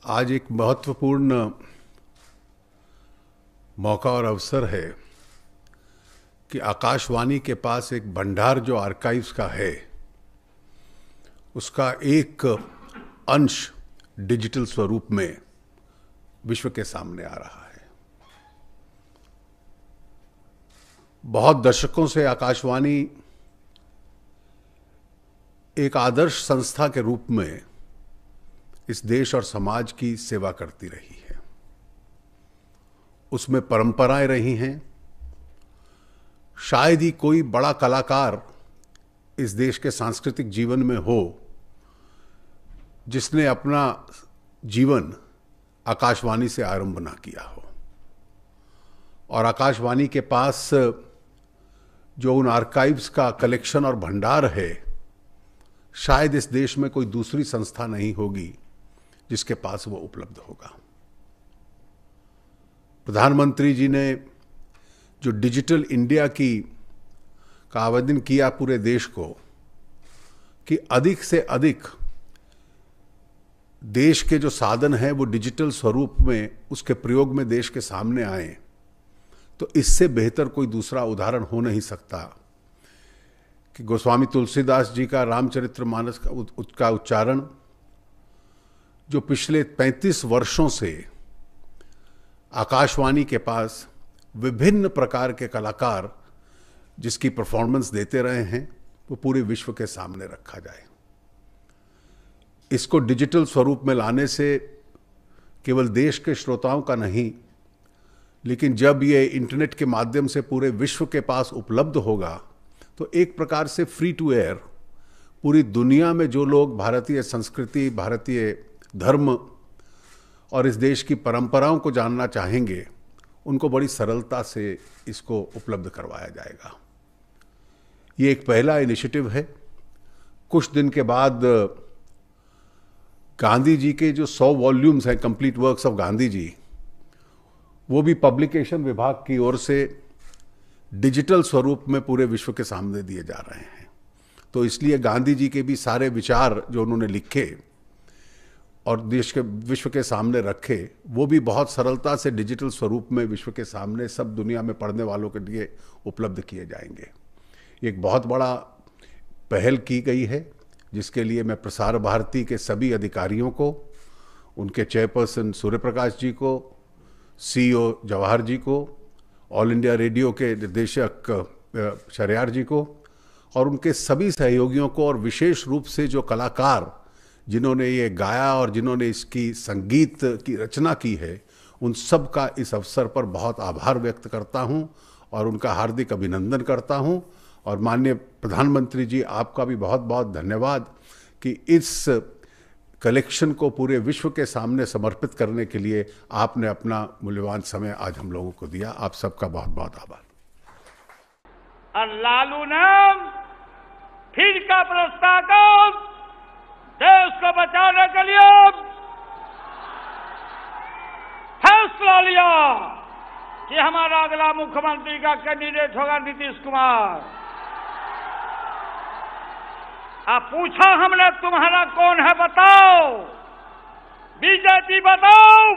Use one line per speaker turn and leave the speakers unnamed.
आज एक महत्वपूर्ण मौका और अवसर है कि आकाशवाणी के पास एक भंडार जो आर्काइव्स का है उसका एक अंश डिजिटल स्वरूप में विश्व के सामने आ रहा है। बहुत दशकों से आकाशवाणी एक आदर्श संस्था के रूप में इस देश और समाज की सेवा करती रही है। उसमें परंपराएं रही हैं। शायद ही कोई बड़ा कलाकार इस देश के सांस्कृतिक जीवन में हो जिसने अपना जीवन आकाशवाणी से आरंभ ना किया हो। और आकाशवाणी के पास जो उन आर्काइव्स का कलेक्शन और भंडार है, शायद इस देश में कोई दूसरी संस्था नहीं होगी जिसके पास वो उपलब्ध होगा। प्रधानमंत्री जी ने जो डिजिटल इंडिया का आवेदन किया पूरे देश को कि अधिक से अधिक देश के जो साधन हैं वो डिजिटल स्वरूप में उसके प्रयोग में देश के सामने आए, तो इससे बेहतर कोई दूसरा उदाहरण हो नहीं सकता कि गोस्वामी तुलसीदास जी का रामचरितमानस का उच्चारण जो पिछले 35 वर्षों से आकाशवाणी के पास विभिन्न प्रकार के कलाकार जिसकी परफॉर्मेंस देते रहे हैं वो पूरे विश्व के सामने रखा जाए। इसको डिजिटल स्वरूप में लाने से केवल देश के श्रोताओं का नहीं, लेकिन जब ये इंटरनेट के माध्यम से पूरे विश्व के पास उपलब्ध होगा तो एक प्रकार से फ्री टू एयर पूरी दुनिया में जो लोग भारतीय संस्कृति, भारतीय धर्म और इस देश की परंपराओं को जानना चाहेंगे उनको बड़ी सरलता से इसको उपलब्ध करवाया जाएगा। ये एक पहला इनिशिएटिव है। कुछ दिन के बाद गांधी जी के जो 100 वॉल्यूम्स हैं, complete works of Gandhi ji, वो भी पब्लिकेशन विभाग की ओर से डिजिटल स्वरूप में पूरे विश्व के सामने दिए जा रहे हैं। तो इसलिए गांधी जी के भी सारे विचार जो उन्होंने लिखे और देश के विश्व के सामने रखे, वो भी बहुत सरलता से डिजिटल स्वरूप में विश्व के सामने सब दुनिया में पढ़ने वालों के लिए उपलब्ध किए जाएंगे। एक बहुत बड़ा पहल की गई है जिसके लिए मैं प्रसार भारती के सभी अधिकारियों को, उनके चेयरपर्सन सूर्य प्रकाश जी को, CEO जवाहर जी को, ऑल इंडिया रेडियो के निर्देशक शरियार जी को और उनके सभी सहयोगियों को, और विशेष रूप से जो कलाकार जिन्होंने ये गाया और जिन्होंने इसकी संगीत की रचना की है, उन सब का इस अवसर पर बहुत आभार व्यक्त करता हूं और उनका हार्दिक अभिनंदन करता हूं। और माननीय प्रधानमंत्री जी, आपका भी बहुत बहुत धन्यवाद कि इस कलेक्शन को पूरे विश्व के सामने समर्पित करने के लिए आपने अपना मूल्यवान समय आज हम लोगों को दिया। आप सबका बहुत बहुत आभार।
और लालू ने फिर का प्रस्ताव देश को बचाने के लिए फैसला लिया कि हमारा अगला मुख्यमंत्री का कैंडिडेट होगा नीतीश कुमार। अब पूछा हमने, तुम्हारा कौन है बताओ, बीजेपी बताओ।